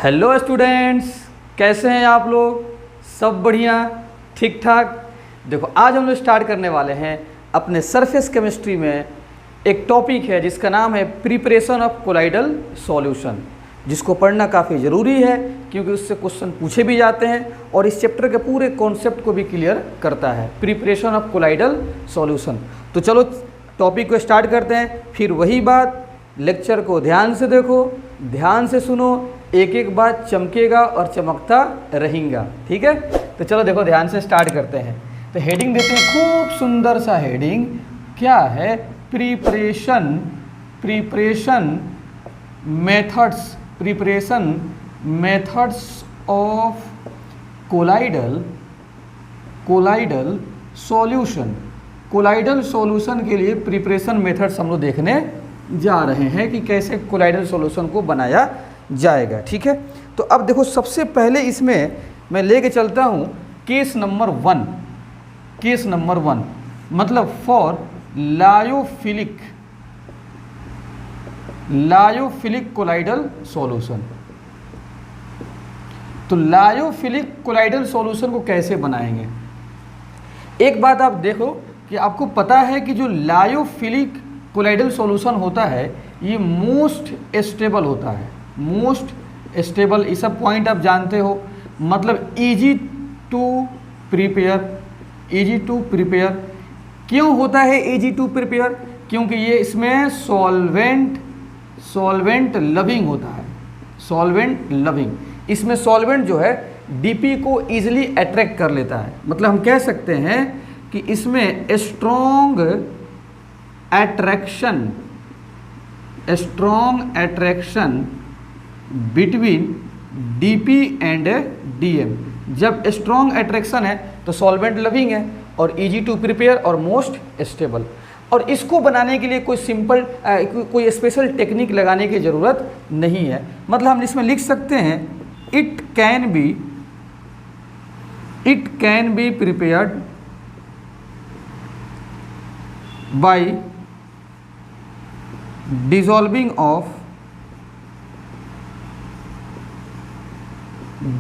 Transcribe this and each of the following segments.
Hello students, कैसे हैं आप लोग? सब बढ़िया, ठीक ठाक। देखो, आज हम लोग स्टार्ट करने वाले हैं अपने सरफेस केमिस्ट्री में एक टॉपिक है जिसका नाम है प्रिपरेशन ऑफ कोलाइडल सॉल्यूशन, जिसको पढ़ना काफ़ी ज़रूरी है क्योंकि उससे क्वेश्चन पूछे भी जाते हैं और इस चैप्टर के पूरे कॉन्सेप्ट को भी क्लियर करता है, प्रिपरेशन ऑफ कोलाइडल सॉल्यूशन। तो चलो टॉपिक को स्टार्ट करते हैं। फिर वही बात, लेक्चर को ध्यान से देखो, ध्यान से सुनो, एक एक बात चमकेगा और चमकता रहेगा, ठीक है? तो चलो देखो, ध्यान से स्टार्ट करते हैं। तो हेडिंग देते हैं, खूब सुंदर सा हेडिंग। क्या है? Preparation methods of colloidal solution. Colloidal solution के लिए प्रिपरेशन मेथड्स हम लोग देखने जा रहे हैं कि कैसे कोलाइडल सॉल्यूशन को बनाया जाएगा, ठीक है? तो अब देखो, सबसे पहले इसमें मैं लेके चलता हूँ केस नंबर वन, मतलब फॉर लायोफिलिक कोलाइडल सॉल्यूशन। तो लायोफिलिक कोलाइडल सॉल्यूशन को कैसे बनाएंगे? एक बात आप देखो कि आपको पता है कि जो लायोफिलिक कोलाइडल सॉल्यूशन होता है ये मोस्ट स्टेबल होता है, मोस्ट स्टेबल। ये सब पॉइंट आप जानते हो, मतलब इजी टू प्रिपेयर। क्यों होता है इजी टू प्रिपेयर? क्योंकि ये इसमें सॉल्वेंट लविंग होता है, सॉल्वेंट लविंग। इसमें सॉल्वेंट जो है डीपी को इजीली अट्रैक्ट कर लेता है। मतलब हम कह सकते हैं कि इसमें strong attraction between DP and DM. जब स्ट्रॉन्ग अट्रैक्शन है तो सॉल्वेंट लविंग है और इजी टू प्रिपेयर और मोस्ट स्टेबल। और इसको बनाने के लिए कोई स्पेशल टेक्निक लगाने की ज़रूरत नहीं है। मतलब हम इसमें लिख सकते हैं it can be prepared by dissolving of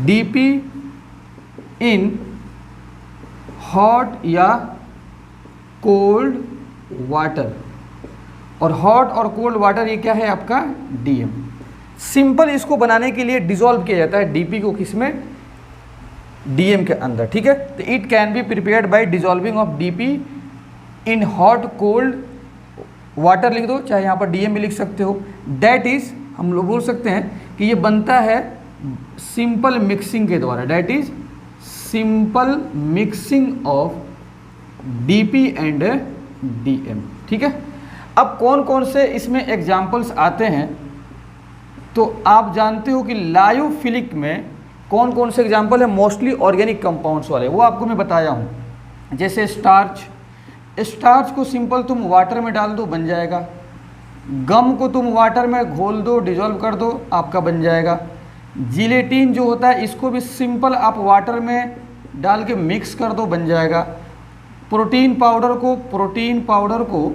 DP in hot या कोल्ड वाटर। और हॉट और कोल्ड वाटर ये क्या है? आपका डीएम। सिंपल इसको बनाने के लिए डिसॉल्व किया जाता है डीपी को, किसमें? डीएम के अंदर, ठीक है? तो it can be prepared by dissolving of DP in hot cold water लिख दो, चाहे यहाँ पर डीएम भी लिख सकते हो। दैट इज, हम लोग बोल सकते हैं कि ये बनता है सिंपल मिक्सिंग के द्वारा। That is simple mixing of DP and DM, ठीक है? अब कौन कौन से इसमें एग्जाम्पल्स आते हैं तो आप जानते हो कि लायोफिलिक में कौन कौन से एग्जाम्पल है? मोस्टली ऑर्गेनिक कंपाउंड्स वाले, वो आपको मैं बताया हूँ। जैसे स्टार्च को सिंपल तुम वाटर में डाल दो, बन जाएगा। गम को तुम वाटर में घोल दो, डिजॉल्व कर दो, आपका बन जाएगा। जिलेटिन जो होता है इसको भी सिंपल आप वाटर में डाल के मिक्स कर दो, बन जाएगा। प्रोटीन पाउडर को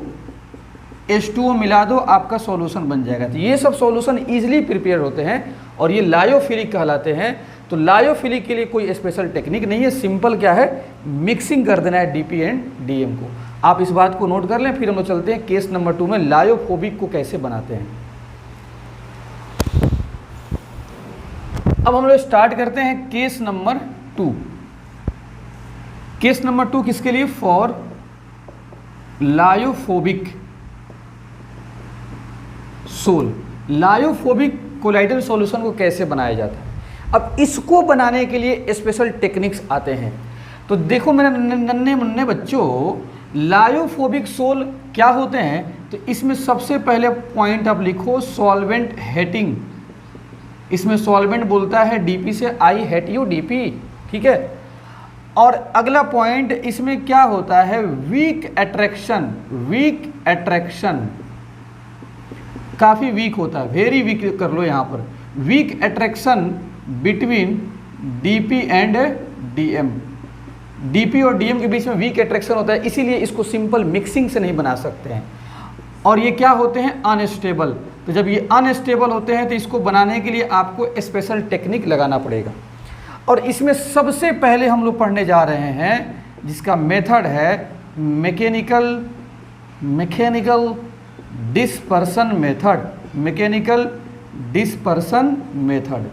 H2O मिला दो, आपका सॉल्यूशन बन जाएगा। तो ये सब सॉल्यूशन इजीली प्रिपेयर होते हैं और ये लायोफिलिक कहलाते हैं। तो लायोफिलिक के लिए कोई स्पेशल टेक्निक नहीं है, सिंपल क्या है? मिक्सिंग कर देना है डीपी एंड डीएम को। आप इस बात को नोट कर लें। फिर हम लोग चलते हैं केस नंबर 2 में, लायोफोबिक को कैसे बनाते हैं। अब हम लोग स्टार्ट करते हैं केस नंबर 2। केस नंबर 2 किसके लिए? फॉर लायोफोबिक कोलाइडल सॉल्यूशन को कैसे बनाया जाता है। अब इसको बनाने के लिए स्पेशल टेक्निक्स आते हैं। तो देखो मेरे नन्हे मुन्ने बच्चों, लायोफोबिक सोल क्या होते हैं? तो इसमें सबसे पहले पॉइंट आप लिखो, सॉल्वेंट हेटिंग। इसमें सॉल्वेंट बोलता है डीपी से, आई हेट यू डीपी, ठीक है? और अगला पॉइंट इसमें क्या होता है? वीक अट्रैक्शन काफ़ी वीक होता है, वेरी वीक कर लो यहाँ पर। Weak attraction between DP and DM. DP और डीएम के बीच में वीक अट्रैक्शन होता है, इसीलिए इसको सिंपल मिक्सिंग से नहीं बना सकते हैं। और ये क्या होते हैं? अनस्टेबल। तो जब ये अनस्टेबल होते हैं तो इसको बनाने के लिए आपको स्पेशल टेक्निक लगाना पड़ेगा। और इसमें सबसे पहले हम लोग पढ़ने जा रहे हैं जिसका मेथड है mechanical dispersion method. Mechanical dispersion method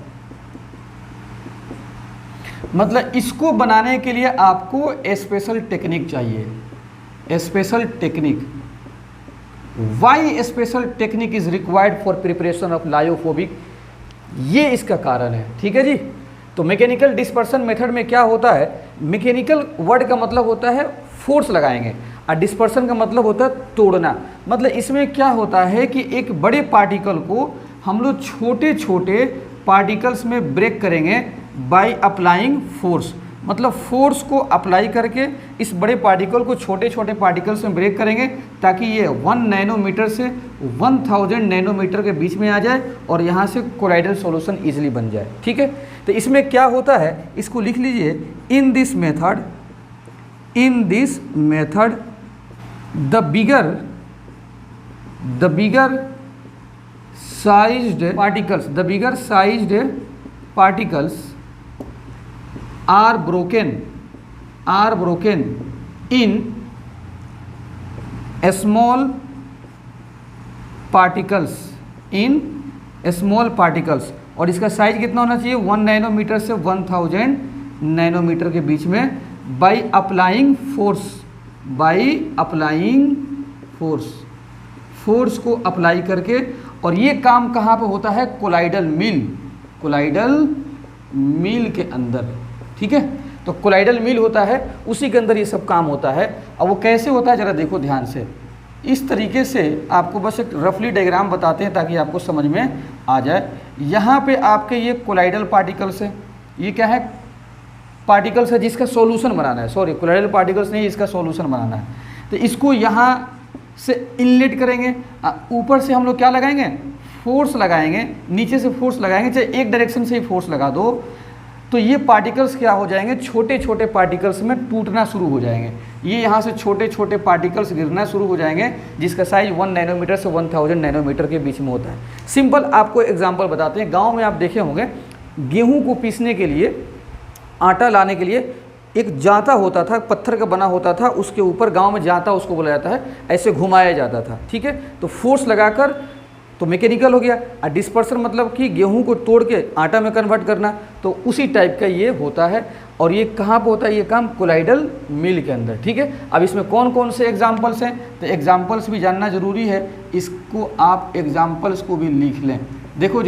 मतलब इसको बनाने के लिए आपको स्पेशल टेक्निक चाहिए। Special technique, why special technique is required for preparation of lyophobic, ये इसका कारण है। ठीक है जी। तो मैकेनिकल डिस्पर्सन मेथड में क्या होता है, मैकेनिकल वर्ड का मतलब होता है फोर्स लगाएंगे और डिस्पर्सन का मतलब होता है तोड़ना। मतलब इसमें क्या होता है कि एक बड़े पार्टिकल को हम लोग छोटे छोटे पार्टिकल्स में ब्रेक करेंगे बाय अप्लाइंग फोर्स। मतलब फोर्स को अप्लाई करके इस बड़े पार्टिकल को छोटे छोटे पार्टिकल्स में ब्रेक करेंगे ताकि ये 1 नैनोमीटर से 1000 नैनोमीटर के बीच में आ जाए और यहाँ से कोलाइडल सॉल्यूशन इजीली बन जाए। ठीक है। तो इसमें क्या होता है, इसको लिख लीजिए, in this method the bigger sized particles are broken in small particles और इसका साइज कितना होना चाहिए, 1 नैनोमीटर से 1000 नैनोमीटर के बीच में, बाय अप्लाइंग फोर्स को अप्लाई करके। और ये काम कहाँ पे होता है, कोलाइडल मिल के अंदर। ठीक है। तो कोलाइडल मिल होता है, उसी के अंदर ये सब काम होता है। अब वो कैसे होता है जरा देखो ध्यान से। इस तरीके से आपको बस एक रफली डायग्राम बताते हैं ताकि आपको समझ में आ जाए। यहाँ पे आपके ये कोलाइडल पार्टिकल्स है, ये क्या है, पार्टिकल्स है जिसका सॉल्यूशन बनाना है। सॉरी, कोलाइडल पार्टिकल्स नहीं, इसका सॉल्यूशन बनाना है। तो इसको यहाँ से इनलेट करेंगे, ऊपर से हम लोग क्या लगाएंगे, फोर्स लगाएंगे, नीचे से फोर्स लगाएंगे, चाहे एक डायरेक्शन से ही फोर्स लगा दो तो ये पार्टिकल्स क्या हो जाएंगे, छोटे छोटे पार्टिकल्स में टूटना शुरू हो जाएंगे। ये यहाँ से छोटे छोटे पार्टिकल्स गिरना शुरू हो जाएंगे जिसका साइज 1 नैनोमीटर से 1000 नैनोमीटर के बीच में होता है। सिंपल आपको एग्जांपल बताते हैं। गांव में आप देखे होंगे गेहूं को पीसने के लिए, आटा लाने के लिए एक जांता होता था, पत्थर का बना होता था, उसके ऊपर गाँव में जांता उसको बोला जाता है, ऐसे घुमाया जाता था। ठीक है। तो फोर्स लगाकर तो मैकेनिकल हो गया। और डिस्पर्सन मतलब कि गेहूं को तोड़ के आटा में कन्वर्ट करना, तो उसी टाइप का ये होता है। और ये कहाँ पे होता है, ये काम कोलाइडल मिल के अंदर। ठीक है। अब इसमें कौन कौन से एग्जांपल्स हैं, तो एग्जांपल्स भी जानना जरूरी है, इसको आप एग्जांपल्स को भी लिख लें। देखो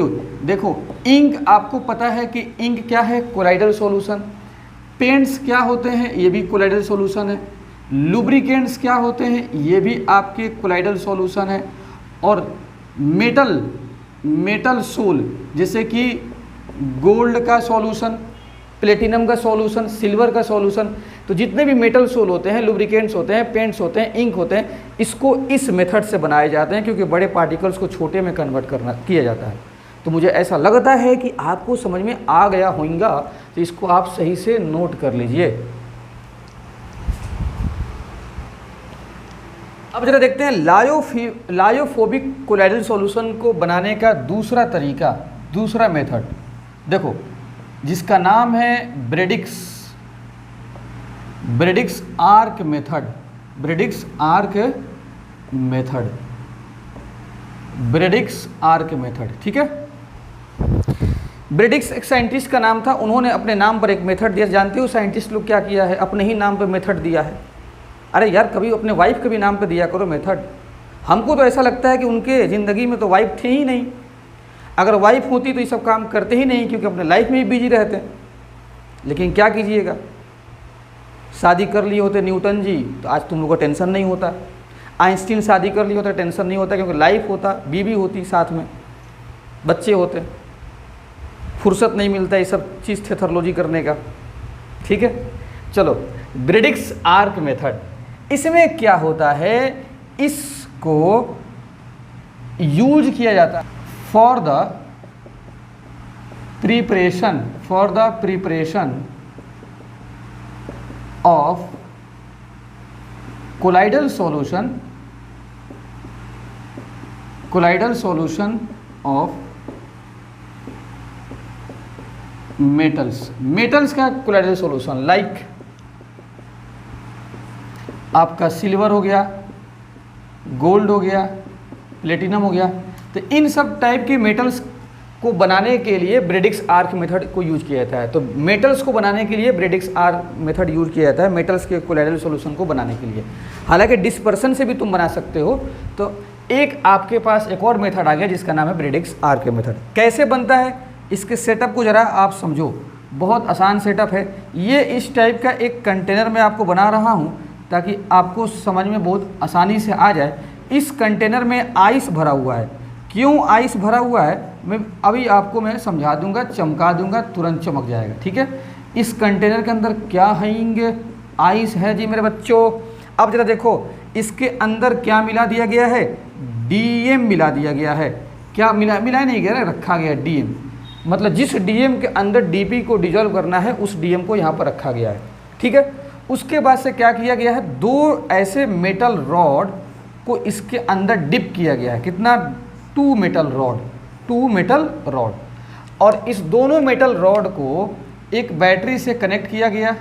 इंक, आपको पता है कि इंक क्या है, कोलाइडल सॉल्यूशन। पेंट्स क्या होते हैं, ये भी कोलाइडल सॉल्यूशन है। लुब्रिकेंट्स क्या होते हैं, ये भी आपके कोलाइडल सॉल्यूशन है। और मेटल सोल जैसे कि गोल्ड का सॉल्यूशन, प्लेटिनम का सॉल्यूशन, सिल्वर का सॉल्यूशन, तो जितने भी मेटल सोल होते हैं, लुब्रिकेंट्स होते हैं, पेंट्स होते हैं, इंक होते हैं, इसको इस मेथड से बनाए जाते हैं क्योंकि बड़े पार्टिकल्स को छोटे में कन्वर्ट किया जाता है। तो मुझे ऐसा लगता है कि आपको समझ में आ गया होगा, तो इसको आप सही से नोट कर लीजिए। अब जरा देखते हैं लायोफोबिक कोलाइडल सॉल्यूशन को बनाने का दूसरा तरीका, दूसरा मेथड। देखो जिसका नाम है Bredig's arc method. Bredig's arc method. ठीक है। ब्रेडिक्स एक साइंटिस्ट का नाम था, उन्होंने अपने नाम पर एक मेथड दिया। जानते हो साइंटिस्ट लोग क्या किया है, अपने ही नाम पर मेथड दिया है। अरे यार, कभी अपने वाइफ के भी नाम पे दिया करो मेथड। हमको तो ऐसा लगता है कि उनके ज़िंदगी में तो वाइफ थे ही नहीं। अगर वाइफ होती तो ये सब काम करते ही नहीं, क्योंकि अपने लाइफ में ही बिजी रहते हैं। लेकिन क्या कीजिएगा, शादी कर लिए होते न्यूटन जी तो आज तुम लोग को टेंशन नहीं होता। आइंस्टीन शादी कर लिए होते टेंशन नहीं होता, क्योंकि लाइफ होता, बीवी होती, साथ में बच्चे होते, फुर्सत नहीं मिलता ये सब चीज़ थेथोलॉजी करने का। ठीक है। चलो, ब्रेडिक्स आर्क मेथड, इसमें क्या होता है, इसको यूज किया जाता है for the preparation of colloidal colloidal solution of metals, metals का कोलाइडल सॉल्यूशन लाइक आपका सिल्वर हो गया, गोल्ड हो गया, प्लेटिनम हो गया। तो इन सब टाइप के मेटल्स को बनाने के लिए ब्रेडिक्स आर्क मेथड को यूज किया जाता है। तो मेटल्स को बनाने के लिए ब्रेडिक्स आर्क मेथड यूज किया जाता है, मेटल्स के कोलाइडल सॉल्यूशन को बनाने के लिए। हालांकि डिस्पर्सन से भी तुम बना सकते हो। तो एक आपके पास एक और मेथड आ गया जिसका नाम है ब्रेडिक्स आर्क मेथड। कैसे बनता है, इसके सेटअप को ज़रा आप समझो, बहुत आसान सेटअप है। ये इस टाइप का एक कंटेनर मैं आपको बना रहा हूँ ताकि आपको समझ में बहुत आसानी से आ जाए। इस कंटेनर में आइस भरा हुआ है। क्यों आइस भरा हुआ है मैं अभी आपको मैं समझा दूंगा, चमका दूंगा, तुरंत चमक जाएगा, ठीक है। इस कंटेनर के अंदर क्या है, आइस है जी मेरे बच्चों। अब जरा देखो इसके अंदर क्या मिला दिया गया है, डीएम मिला दिया गया है। क्या मिला नहीं गया, रखा गया डीएम, मतलब जिस डीएम के अंदर डीपी को डिजोल्व करना है उस डीएम को यहाँ पर रखा गया है, ठीक है। उसके बाद से क्या किया गया है, दो ऐसे मेटल रॉड को इसके अंदर डिप किया गया है। कितना, 2 मेटल रॉड, और इस दोनों मेटल रॉड को एक बैटरी से कनेक्ट किया गया।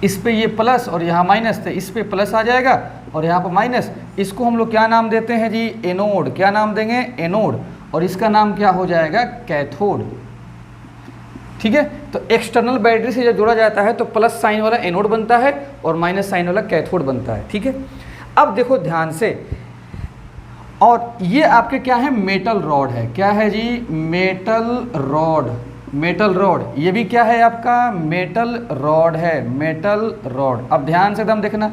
इस पे ये प्लस और यहाँ माइनस थे, इस पे प्लस आ जाएगा और यहाँ पर माइनस। इसको हम लोग क्या नाम देते हैं जी, एनोड। क्या नाम देंगे, एनोड। और इसका नाम क्या हो जाएगा, कैथोड, ठीक है। तो एक्सटर्नल बैटरी से जब जोड़ा जाता है तो प्लस साइन वाला एनोड बनता है और माइनस साइन वाला कैथोड बनता है, ठीक है। अब देखो ध्यान से, और ये आपके क्या है, मेटल रॉड है। क्या है जी, मेटल रॉड, मेटल रॉड। ये भी क्या है आपका, मेटल रॉड है, मेटल रॉड। अब ध्यान से एकदम देखना,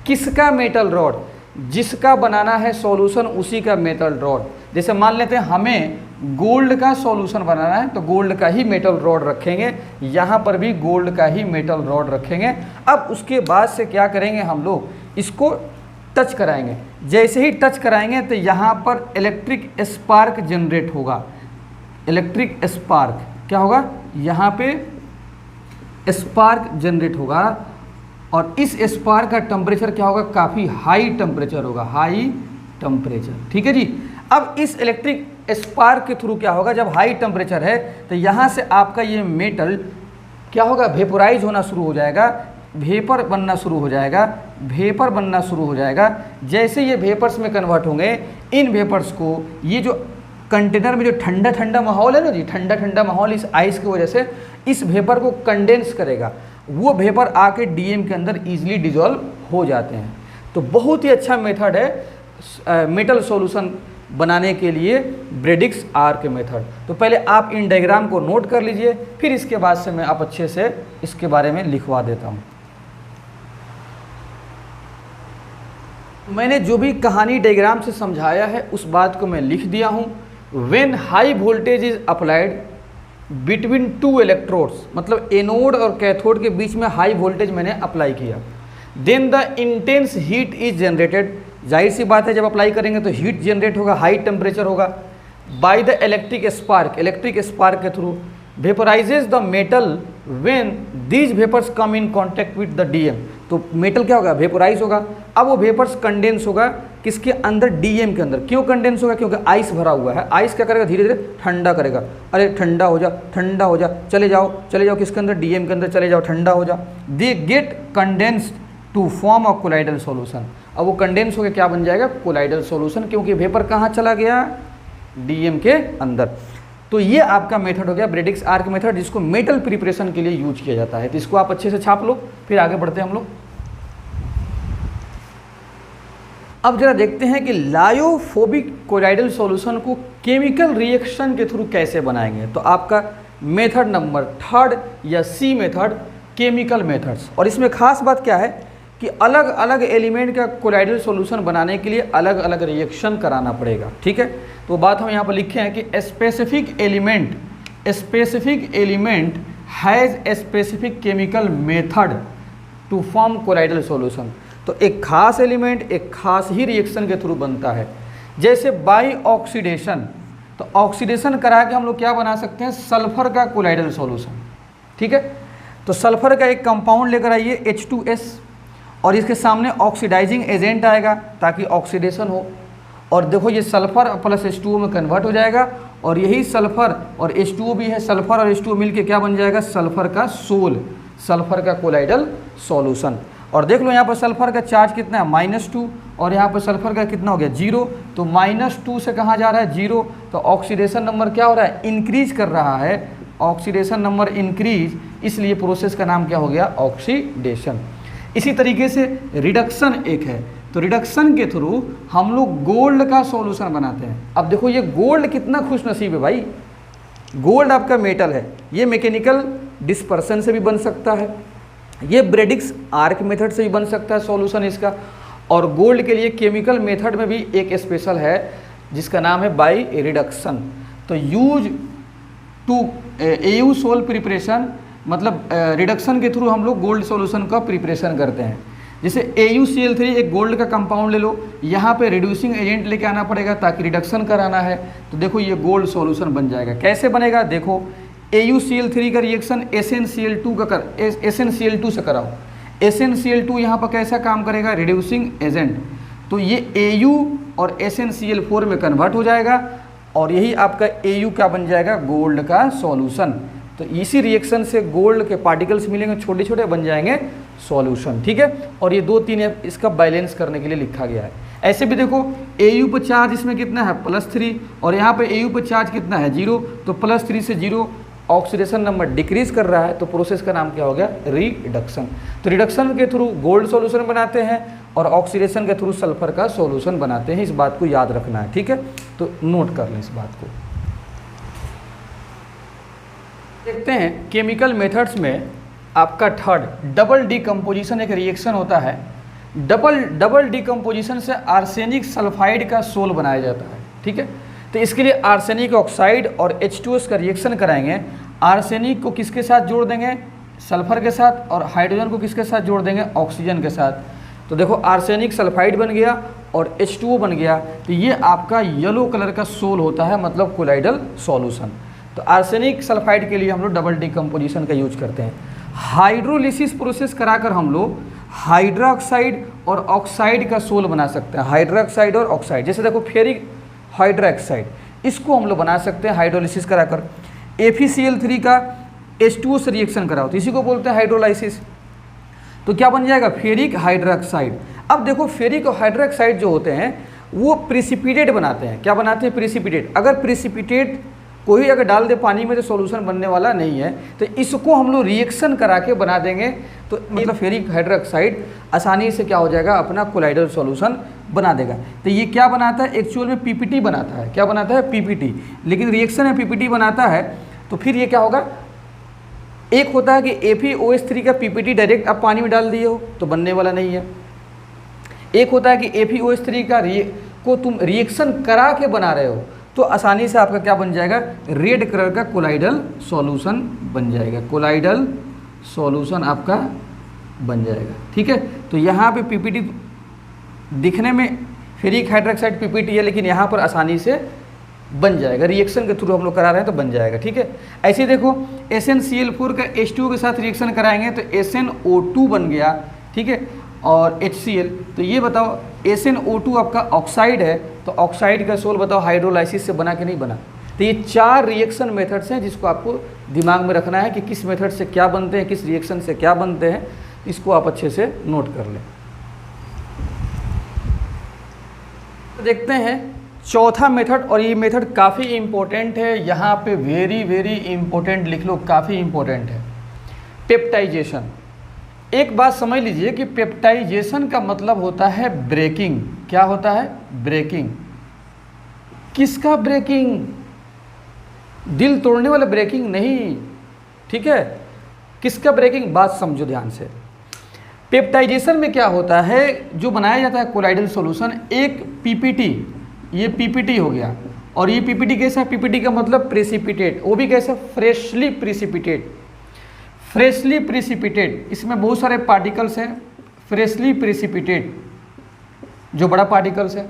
किसका मेटल रॉड, जिसका बनाना है सॉल्यूशन उसी का मेटल रॉड। जैसे मान लेते हैं हमें गोल्ड का सॉल्यूशन बनाना है तो गोल्ड का ही मेटल रॉड रखेंगे, यहाँ पर भी गोल्ड का ही मेटल रॉड रखेंगे। अब उसके बाद से क्या करेंगे, हम लोग इसको टच कराएंगे। जैसे ही टच कराएंगे तो यहाँ पर इलेक्ट्रिक स्पार्क जनरेट होगा। इलेक्ट्रिक स्पार्क क्या होगा, यहाँ पे स्पार्क जनरेट होगा और इस स्पार्क का टेम्परेचर क्या होगा, काफ़ी हाई टेम्परेचर होगा, हाई टेम्परेचर, ठीक है जी। अब इस इलेक्ट्रिक स्पार्क के थ्रू क्या होगा, जब हाई टेम्परेचर है तो यहाँ से आपका ये मेटल क्या होगा, वेपोराइज होना शुरू हो जाएगा, वेपर बनना शुरू हो जाएगा, वेपर बनना शुरू हो जाएगा। जैसे ये वेपर्स में कन्वर्ट होंगे, इन वेपर्स को ये जो कंटेनर में जो ठंडा ठंडा माहौल है ना जी, ठंडा ठंडा माहौल इस आइस की वजह से इस वेपर को कंडेंस करेगा। वो वेपर आके डीएम के अंदर इजीली डिजॉल्व हो जाते हैं। तो बहुत ही अच्छा मेथड है मेटल सॉल्यूशन बनाने के लिए, ब्रेडिक्स आर्क मेथड। तो पहले आप इन डायग्राम को नोट कर लीजिए, फिर इसके बाद से मैं आप अच्छे से इसके बारे में लिखवा देता हूँ। मैंने जो भी कहानी डायग्राम से समझाया है उस बात को मैं लिख दिया हूँ। When high voltage is applied between 2 electrodes, मतलब एनोड और कैथोड के बीच में हाई वोल्टेज मैंने अप्लाई किया, then the intense heat is generated. जाहिर सी बात है जब अप्लाई करेंगे तो हीट जनरेट होगा, हाई टेम्परेचर होगा। By the electric spark, electric spark के through vaporises the metal when these vapours come in contact with the DM. तो मेटल क्या होगा, वेपोराइज होगा। अब वो वेपर्स कंडेंस होगा किसके अंदर, डीएम के अंदर। क्यों कंडेंस होगा, क्योंकि आइस भरा हुआ है। आइस क्या करेगा, धीरे धीरे ठंडा करेगा। अरे ठंडा हो जा, ठंडा हो जा, चले जाओ किसके अंदर, डीएम के अंदर चले जाओ, ठंडा हो जा। They get condensed to form a colloidal solution. अब वो कंडेंस होकर क्या बन जाएगा, कोलाइडल सॉल्यूशन, क्योंकि वेपर कहाँ चला गया, डीएम के अंदर। तो ये आपका मेथड हो गया ब्रेडिक्स आर्क मेथड, जिसको मेटल प्रिपरेशन के लिए यूज किया जाता है। तो इसको आप अच्छे से छाप लो, फिर आगे बढ़ते हैं हम लोग। अब जरा देखते हैं कि लायोफोबिक कोलाइडल सॉल्यूशन को केमिकल रिएक्शन के थ्रू कैसे बनाएंगे। तो आपका मेथड नंबर 3 या सी मेथड, केमिकल मेथड्स। और इसमें खास बात क्या है कि अलग अलग एलिमेंट का कोलाइडल सॉल्यूशन बनाने के लिए अलग अलग रिएक्शन कराना पड़ेगा, ठीक है। तो बात हम यहाँ पर लिखे हैं कि specific element has specific chemical method to form colloidal solution. तो एक खास एलिमेंट एक खास ही रिएक्शन के थ्रू बनता है। जैसे बाई ऑक्सीडेशन, तो ऑक्सीडेशन करा के हम लोग क्या बना सकते हैं, सल्फर का कोलाइडल सॉल्यूशन, ठीक है। तो सल्फर का एक कंपाउंड लेकर आइए H2S, और इसके सामने ऑक्सीडाइजिंग एजेंट आएगा ताकि ऑक्सीडेशन हो। और देखो ये सल्फर प्लस H2O में कन्वर्ट हो जाएगा, और यही सल्फर और H2O भी है, सल्फर और H2O मिलके क्या बन जाएगा, सल्फर का सोल, सल्फर का कोलाइडल सॉल्यूशन। और देख लो यहाँ पर सल्फर का चार्ज कितना है, -2, और यहाँ पर सल्फर का कितना हो गया, 0। तो -2 से कहाँ जा रहा है, 0। तो ऑक्सीडेशन नंबर क्या हो रहा है, इंक्रीज कर रहा है, ऑक्सीडेशन नंबर इंक्रीज, इसलिए प्रोसेस का नाम क्या हो गया, ऑक्सीडेशन। इसी तरीके से रिडक्शन एक है, तो रिडक्शन के थ्रू हम लोग गोल्ड का सॉल्यूशन बनाते हैं। अब देखो ये गोल्ड कितना खुश नसीब है भाई, गोल्ड आपका मेटल है, ये मैकेनिकल डिस्पर्सन से भी बन सकता है, ये ब्रेडिक्स आर्क मेथड से भी बन सकता है सॉल्यूशन इसका, और गोल्ड के लिए केमिकल मेथड में भी एक स्पेशल है जिसका नाम है बाई रिडक्शन। तो use to AU sol preparation, मतलब रिडक्शन के थ्रू हम लोग गोल्ड सॉल्यूशन का प्रिपरेशन करते हैं। जैसे AuCl3 एक गोल्ड का कंपाउंड ले लो, यहाँ पे रिड्यूसिंग एजेंट लेके आना पड़ेगा ताकि रिडक्शन कराना है, तो देखो ये गोल्ड सॉल्यूशन बन जाएगा। कैसे बनेगा, देखो AuCl3 का रिएक्शन SnCl2 से कराओ, SnCl2 यहाँ पर कैसा काम करेगा, रिड्यूसिंग एजेंट, तो ये Au और SnCl4 में कन्वर्ट हो जाएगा, और यही आपका Au क्या बन जाएगा, गोल्ड का सॉल्यूशन। तो इसी रिएक्शन से गोल्ड के पार्टिकल्स मिलेंगे, छोटे छोटे बन जाएंगे सॉल्यूशन, ठीक है। और ये 2-3 इसका बैलेंस करने के लिए लिखा गया है। ऐसे भी देखो Au पर चार्ज इसमें कितना है, +3, और यहाँ पे Au पर चार्ज कितना है, 0, तो +3 से 0, ऑक्सीडेशन नंबर डिक्रीज कर रहा है, तो प्रोसेस का नाम क्या हो गया, रिडक्शन। तो रिडक्शन के थ्रू गोल्ड सॉल्यूशन बनाते हैं और ऑक्सीडेशन के थ्रू सल्फर का सॉल्यूशन बनाते हैं, इस बात को याद रखना है, ठीक है। तो नोट कर लें इस बात को। देखते हैं केमिकल मेथड्स में आपका थर्ड डबल डिकम्पोजिशन एक रिएक्शन होता है। डबल डिकम्पोजिशन से आर्सेनिक सल्फाइड का सोल बनाया जाता है, ठीक है। तो इसके लिए आर्सेनिक ऑक्साइड और H2O का रिएक्शन कराएंगे। आर्सेनिक को किसके साथ जोड़ देंगे, सल्फर के साथ, और हाइड्रोजन को किसके साथ जोड़ देंगे, ऑक्सीजन के साथ। तो देखो आर्सेनिक सल्फाइड बन गया और H2O बन गया, तो ये आपका येलो कलर का सोल होता है, मतलब कोलाइडल सॉल्यूशन। तो आर्सेनिक सल्फाइड के लिए हम लोग डबल डिकम्पोजिशन का यूज करते हैं। हाइड्रोलिसिस प्रोसेस कराकर हम लोग हाइड्रोक्साइड और ऑक्साइड का सोल बना सकते हैं, हाइड्रोक्साइड और ऑक्साइड। जैसे देखो फेरिक हाइड्रोक्साइड, इसको हम लोग बना सकते हैं हाइड्रोलिसिस कराकर। FeCl3 का H2O से रिएक्शन कराओ, तो इसी को बोलते हैं हाइड्रोलाइसिस। तो क्या बन जाएगा, फेरिक हाइड्रोक्साइड। अब देखो फेरिक और हाइड्रोक्साइड जो होते हैं वो प्रिसिपिटेट बनाते हैं। क्या बनाते हैं, प्रिसिपिटेट। अगर प्रिसिपिटेट कोई अगर डाल दे पानी में तो सॉल्यूशन बनने वाला नहीं है, तो इसको हम लोग रिएक्शन करा के बना देंगे, तो मतलब फेरिक हाइड्रोक्साइड आसानी से क्या हो जाएगा, अपना कोलाइडल सॉल्यूशन बना देगा। तो ये क्या बनाता है, एक्चुअल में PPT बनाता है। क्या बनाता है, PPT। लेकिन रिएक्शन में PPT बनाता है तो फिर ये क्या होगा, एक होता है कि FeOH3 का PPT डायरेक्ट आप पानी में डाल दिए हो तो बनने वाला नहीं है। एक होता है कि FeOH3 का को तुम रिएक्शन करा के बना रहे हो, तो आसानी से आपका क्या बन जाएगा, रेड कलर का कोलाइडल सॉल्यूशन बन जाएगा, कोलाइडल सॉल्यूशन आपका बन जाएगा, ठीक है। तो यहाँ पे PPT दिखने में फेरिक हाइड्रोक्साइड PPT है, लेकिन यहाँ पर आसानी से बन जाएगा, रिएक्शन के थ्रू हम लोग करा रहे हैं तो बन जाएगा, ठीक है। ऐसे देखो SnCl4 का H2O के साथ रिएक्शन कराएंगे तो SnO2 बन गया, ठीक है, और HCl। तो ये बताओ SnO2 आपका ऑक्साइड है, तो ऑक्साइड का सोल बताओ हाइड्रोलाइसिस से बना कि नहीं बना। तो ये 4 रिएक्शन मेथड्स हैं जिसको आपको दिमाग में रखना है कि किस मेथड से क्या बनते हैं, किस रिएक्शन से क्या बनते हैं, इसको आप अच्छे से नोट कर लें। तो देखते हैं चौथा मेथड, और ये मेथड काफ़ी इम्पोर्टेंट है, यहाँ पे वेरी इम्पोर्टेंट लिख लो, काफ़ी इम्पोर्टेंट है, पेप्टाइजेशन। एक बात समझ लीजिए कि पेप्टाइजेशन का मतलब होता है ब्रेकिंग। क्या होता है, ब्रेकिंग। किसका ब्रेकिंग, दिल तोड़ने वाला ब्रेकिंग नहीं, ठीक है। किसका ब्रेकिंग, बात समझो ध्यान से। पेप्टाइजेशन में क्या होता है, जो बनाया जाता है कोलाइडल सॉल्यूशन, एक PPT, ये PPT हो गया, और ये PPT कैसा, PPT का मतलब प्रेसिपिटेट, वो भी कैसा, फ्रेशली प्रेसिपिटेट, फ्रेशली प्रेसिपिटेट। इसमें बहुत सारे पार्टिकल्स हैं, फ्रेशली प्रेसिपिटेट जो बड़ा पार्टिकल्स है,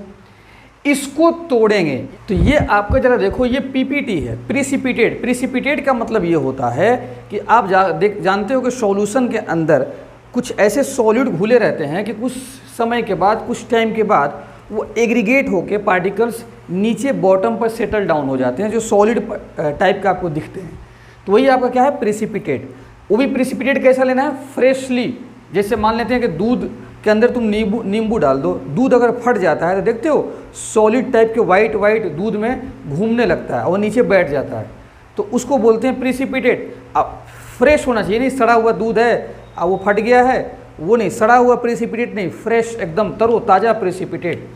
इसको तोड़ेंगे। तो ये आपका जरा देखो, ये PPT है, प्रेसिपिटेट। प्रेसिपिटेट का मतलब ये होता है कि आप जानते हो कि सॉल्यूशन के अंदर कुछ ऐसे सॉलिड घुले रहते हैं कि कुछ समय के बाद, कुछ टाइम के बाद वो एग्रीगेट होके पार्टिकल्स नीचे बॉटम पर सेटल डाउन हो जाते हैं, जो सॉलिड टाइप का आपको दिखते हैं। तो वही आपका क्या है, प्रेसिपिटेट। वो भी प्रेसिपिटेट कैसा लेना है, फ्रेशली। जैसे मान लेते हैं कि दूध के अंदर तुम नींबू डाल दो, दूध अगर फट जाता है तो देखते हो सॉलिड टाइप के वाइट वाइट दूध में घूमने लगता है और नीचे बैठ जाता है, तो उसको बोलते हैं प्रेसिपिटेट। अब फ्रेश होना चाहिए, नहीं सड़ा हुआ दूध है अब वो फट गया है, वो नहीं, सड़ा हुआ प्रेसिपिटेट नहीं, फ्रेश एकदम तरोताज़ा प्रेसिपिटेट।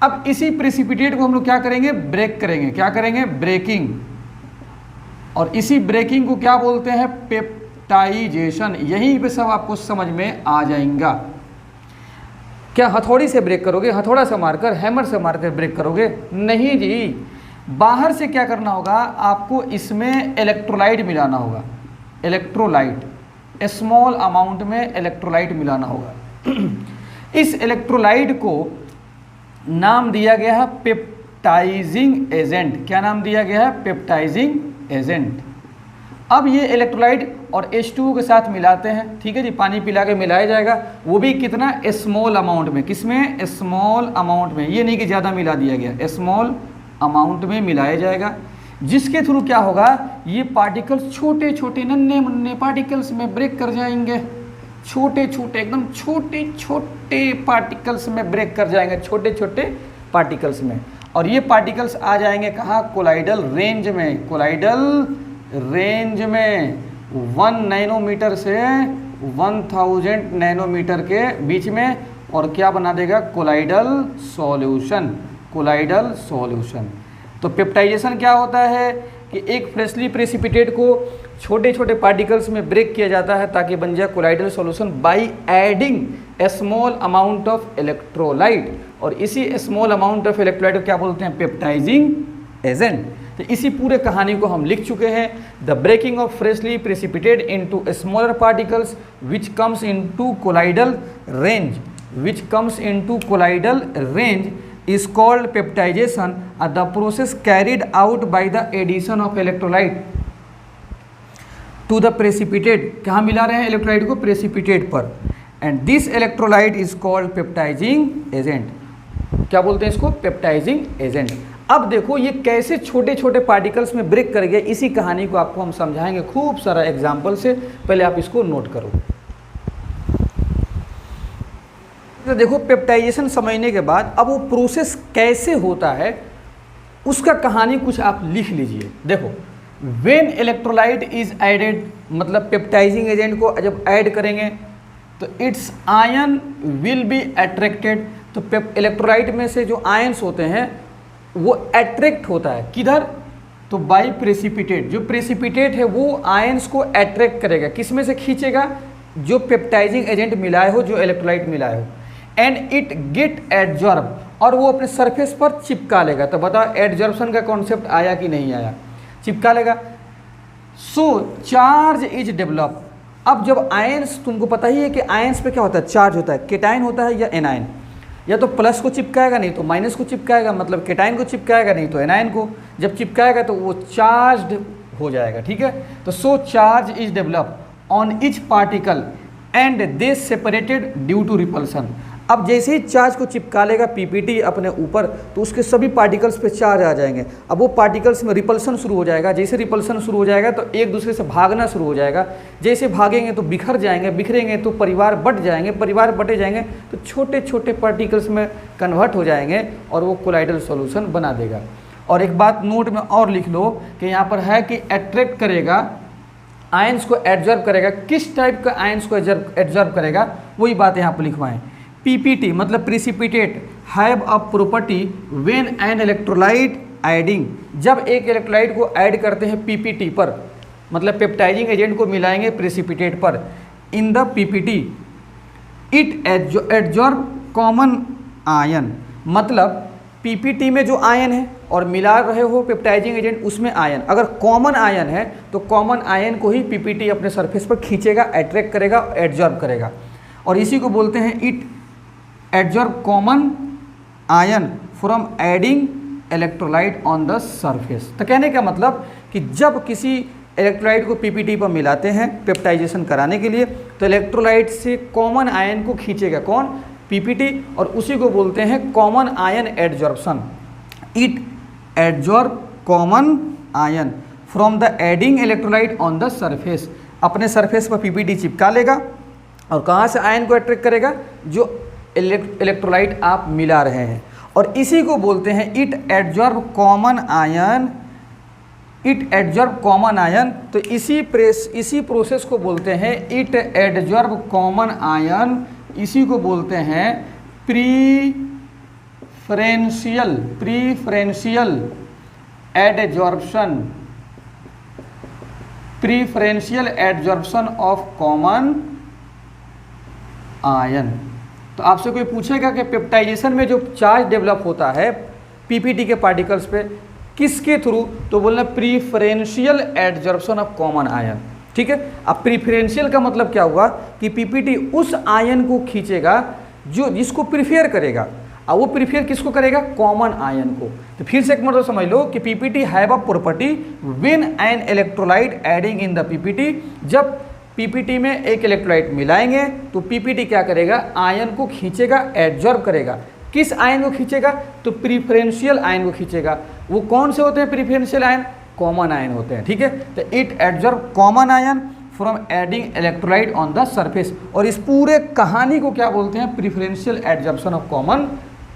अब इसी प्रेसिपिटेट को हम लोग क्या करेंगे, ब्रेक करेंगे। क्या करेंगे, ब्रेकिंग। और इसी ब्रेकिंग को क्या बोलते हैं, पेप्टाइजेशन। यहीं पे सब आपको समझ में आ जाएगा। क्या हथौड़ी से ब्रेक करोगे, हथौड़ा से मारकर, हैमर से मारकर ब्रेक करोगे? नहीं जी, बाहर से क्या करना होगा, आपको इसमें इलेक्ट्रोलाइट मिलाना होगा। इलेक्ट्रोलाइट, स्मॉल अमाउंट में इलेक्ट्रोलाइट मिलाना होगा। इस इलेक्ट्रोलाइट को नाम दिया गया है पेप्टाइजिंग एजेंट। क्या नाम दिया गया है, पेप्टाइजिंग एजेंट। अब ये इलेक्ट्रोलाइट और H2O के साथ मिलाते हैं, ठीक है जी, पानी पिला के मिलाया जाएगा, वो भी कितना, स्मॉल अमाउंट में। किसमें, स्मॉल अमाउंट में, ये नहीं कि ज़्यादा मिला दिया गया, स्मॉल अमाउंट में मिलाया जाएगा, जिसके थ्रू क्या होगा, ये पार्टिकल्स छोटे छोटे नन्हे मुन्ने पार्टिकल्स में ब्रेक कर जाएंगे। छोटे छोटे, एकदम छोटे छोटे पार्टिकल्स में ब्रेक कर जाएंगे, छोटे छोटे पार्टिकल्स में। और ये पार्टिकल्स आ जाएंगे कहाँ, कोलाइडल रेंज में। कोलाइडल रेंज में 1 नैनोमीटर से 1000 नैनोमीटर के बीच में, और क्या बना देगा, कोलाइडल सॉल्यूशन। Colloidal solution. तो पेप्टाइजेशन क्या होता है कि एक फ्रेशली प्रेसिपिटेट को छोटे छोटे पार्टिकल्स में ब्रेक किया जाता है ताकि बन जाए colloidal solution by adding A small amount of electrolyte. और इसी स्मॉल अमाउंट ऑफ इलेक्ट्रोलाइट को क्या बोलते हैं, पेप्टाइजिंग एजेंट। तो इसी पूरे कहानी को हम लिख चुके हैं, the breaking of freshly precipitate into smaller particles which comes into colloidal range, which comes into colloidal range is called peptidization, the process carried out by the addition of electrolyte to the precipitate। कहाँ मिला रहे हैं electrolyte को, precipitate पर, and this electrolyte is called peptising agent. क्या बोलते हैं इसको, पेप्टाइजिंग एजेंट। अब देखो ये कैसे छोटे छोटे पार्टिकल्स में ब्रेक कर गया, इसी कहानी को आपको हम समझाएंगे खूब सारा एग्जाम्पल से। पहले आप इसको नोट करो। तो देखो पेप्टाइजेशन समझने के बाद अब वो प्रोसेस कैसे होता है उसका कहानी कुछ आप लिख लीजिए। देखो, व्हेन इलेक्ट्रोलाइट इज एडेड, मतलब पेप्टाइजिंग एजेंट को जब ऐड करेंगे तो it's ion will be attracted. तो इलेक्ट्रोलाइट में से जो आयंस होते हैं वो अट्रैक्ट होता है, किधर, तो बाय प्रेसिपिटेट। जो प्रेसिपिटेट है वो आयंस को अट्रैक्ट करेगा, किस में से खींचेगा, जो पेप्टाइजिंग एजेंट मिलाए हो, जो इलेक्ट्रोलाइट मिलाए हो, एंड इट गेट एडजॉर्ब, और वो अपने सरफेस पर चिपका लेगा। तो बताओ एडजॉर्प्शन का कॉन्सेप्ट आया कि नहीं आया, चिपका लेगा। सो चार्ज इज डेवलप। अब जब आयंस, तुमको पता ही है कि आयंस पे क्या होता है, चार्ज होता है, केटाइन होता है या एनायन, या तो प्लस को चिपकाएगा नहीं तो माइनस को चिपकाएगा, मतलब केटाइन को चिपकाएगा नहीं तो एनायन को। जब चिपकाएगा तो वो चार्ज हो जाएगा, ठीक है। तो so charge is develop on each particle and they separated due to repulsion. अब जैसे ही चार्ज को चिपका लेगा पीपीटी अपने ऊपर, तो उसके सभी पार्टिकल्स पे चार्ज आ जाएंगे। अब वो पार्टिकल्स में रिपल्सन शुरू हो जाएगा। जैसे रिपल्सन शुरू हो जाएगा तो एक दूसरे से भागना शुरू हो जाएगा। जैसे भागेंगे तो बिखर जाएंगे, बिखरेंगे तो परिवार बट जाएंगे, परिवार बटे जाएंगे तो छोटे छोटे पार्टिकल्स में कन्वर्ट हो जाएंगे और वो कोलाइडल सॉल्यूशन बना देगा। और एक बात नोट में और लिख लो कि यहाँ पर है कि अट्रैक्ट करेगा, आयंस को एब्जॉर्ब करेगा। किस टाइप का आयंस को एब्जॉर्ब करेगा, वही बात यहाँ पर लिखवाएं। पीपीटी मतलब precipitate have a property when an electrolyte adding, जब एक इलेक्ट्रोलाइट को ऐड करते हैं पीपीटी पर, मतलब पेप्टाइजिंग एजेंट को मिलाएंगे प्रेसिपिटेट पर, in the PPT it absorb common ion, मतलब पीपीटी में जो आयन है और मिला रहे हो पेप्टाइजिंग एजेंट उसमें आयन, अगर कॉमन आयन है तो कॉमन आयन को ही पीपीटी अपने सरफेस पर खींचेगा, अट्रैक्ट करेगा, एब्जॉर्ब करेगा, और इसी को बोलते हैं it absorb common ion from adding electrolyte on the surface. तो कहने का मतलब कि जब किसी इलेक्ट्रोलाइट को पीपीटी पर मिलाते हैं पेप्टाइजेशन कराने के लिए, तो इलेक्ट्रोलाइट से कॉमन आयन को खींचेगा कौन, पीपीटी, और उसी को बोलते हैं common ion adsorption. It adsorb common ion from the adding electrolyte on the surface. अपने सरफेस पर पीपीटी चिपका लेगा और कहाँ से आयन को अट्रैक्ट करेगा, जो इलेक्ट्रोलाइट आप मिला रहे हैं, और इसी को बोलते हैं it adsorb common ion. It adsorb common ion, तो इसी प्रोसेस को बोलते हैं इट एडजॉर्ब कॉमन आयन, इसी को बोलते हैं preferential adsorption of common ion. तो आपसे कोई पूछेगा कि पेप्टाइजेशन में जो चार्ज डेवलप होता है पीपीटी के पार्टिकल्स पे, किसके थ्रू, तो बोलना प्रीफरेंशियल एडजॉर्प्शन ऑफ कॉमन आयन। ठीक है, अब प्रीफरेंशियल का मतलब क्या हुआ कि पीपीटी उस आयन को खींचेगा जो जिसको प्रीफेयर करेगा, और वो प्रीफेयर किसको करेगा, कॉमन आयन को। तो फिर से एक मतलब समझ लो कि PPT have a property when an electrolyte adding in the PPT. जब पीपीटी में एक इलेक्ट्रोलाइट मिलाएंगे तो पीपीटी क्या करेगा, आयन को खींचेगा, एडजॉर्ब करेगा। किस आयन को खींचेगा, तो प्रीफरेंशियल आयन को खींचेगा। वो कौन से होते हैं प्रीफरेंशियल आयन, कॉमन आयन होते हैं। ठीक है, तो it adsorb common ion from adding electrolyte on the surface, और इस पूरे कहानी को क्या बोलते हैं, preferential adsorption of common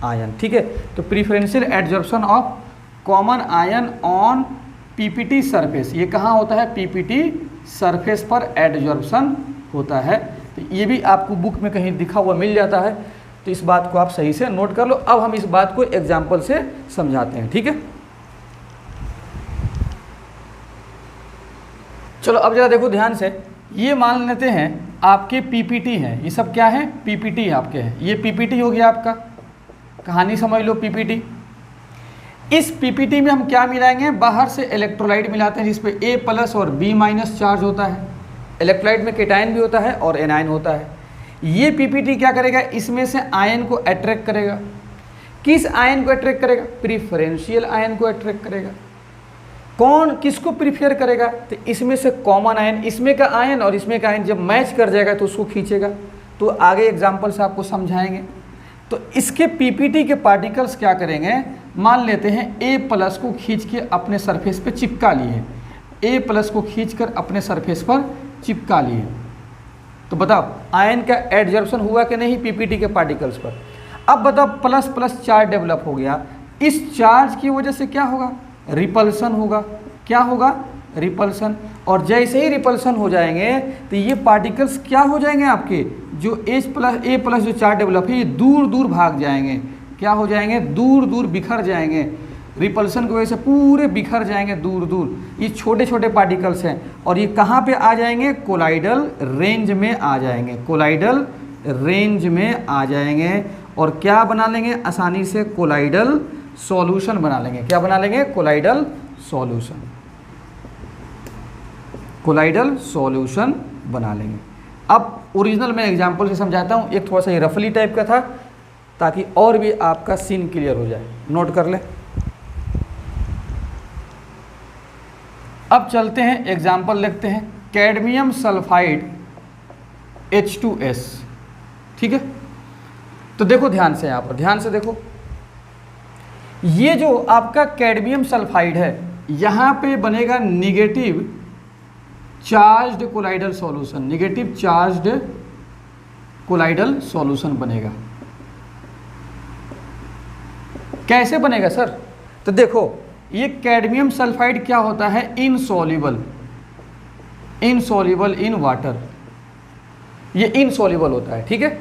ion. ठीक है, तो preferential adsorption of common ion on PPT surface, ये कहाँ होता है, पीपीटी सरफेस पर एडजॉर्प्शन होता है। तो ये भी आपको बुक में कहीं दिखा हुआ मिल जाता है, तो इस बात को आप सही से नोट कर लो। अब हम इस बात को एग्जाम्पल से समझाते हैं। ठीक है, चलो अब जरा देखो ध्यान से। ये मान लेते हैं आपके पीपीटी हैं, ये सब क्या है, पीपीटी आपके हैं। ये पीपीटी हो गया आपका, कहानी समझ लो पीपीटी। इस पीपीटी में हम क्या मिलाएंगे, बाहर से इलेक्ट्रोलाइट मिलाते हैं जिसपे A+ और B- चार्ज होता है। इलेक्ट्रोलाइट में केटायन भी होता है और एनायन होता है। ये पीपीटी क्या करेगा, इसमें से आयन को अट्रैक्ट करेगा। किस आयन को अट्रैक्ट करेगा, प्रीफरेंशियल आयन को अट्रैक्ट करेगा। कौन किसको प्रीफेयर करेगा, तो इसमें से कॉमन आयन, इसमें का आयन और इसमें का आयन जब मैच कर जाएगा तो उसको खींचेगा। तो आगे एग्जाम्पल से आपको समझाएंगे। तो इसके पीपीटी के पार्टिकल्स क्या करेंगे, मान लेते हैं A+ को खींच के अपने सरफेस पे चिपका लिए, A+ को खींचकर अपने सरफेस पर चिपका लिए। तो बताओ आयन का एडजॉर्प्शन हुआ कि नहीं पीपीटी के पार्टिकल्स पर। अब बताओ प्लस चार्ज डेवलप हो गया, इस चार्ज की वजह से क्या होगा, रिपल्सन होगा। क्या होगा, रिपल्सन। और जैसे ही रिपल्सन हो जाएंगे तो ये पार्टिकल्स क्या हो जाएंगे, आपके जो A+ जो चार्ज डेवलप है ये दूर दूर भाग जाएंगे। क्या हो जाएंगे, दूर दूर बिखर जाएंगे। रिपल्सन की वजह से पूरे बिखर जाएंगे दूर दूर। ये छोटे छोटे पार्टिकल्स हैं और ये कहाँ पे आ जाएंगे, कोलाइडल रेंज में आ जाएंगे। कोलाइडल रेंज में आ जाएंगे और क्या बना लेंगे, आसानी से कोलाइडल सॉल्यूशन बना लेंगे। क्या बना लेंगे, कोलाइडल सॉल्यूशन। कोलाइडल सॉल्यूशन बना लेंगे। अब ओरिजिनल मैं एग्जांपल से समझाता हूँ। एक थोड़ा सा ये रफली टाइप का था ताकि और भी आपका सीन क्लियर हो जाए। नोट कर लें। अब चलते हैं एग्जाम्पल लिखते हैं, कैडमियम सल्फाइड H2S। ठीक है, तो देखो ध्यान से, यहाँ पर ध्यान से देखो। ये जो आपका कैडमियम सल्फाइड है यहाँ पे बनेगा negative charged colloidal solution. Negative charged colloidal solution बनेगा। कैसे बनेगा सर, तो देखो ये कैडमियम सल्फाइड क्या होता है, इनसॉल्युबल इन वाटर। ये इनसॉल्युबल होता है। ठीक है,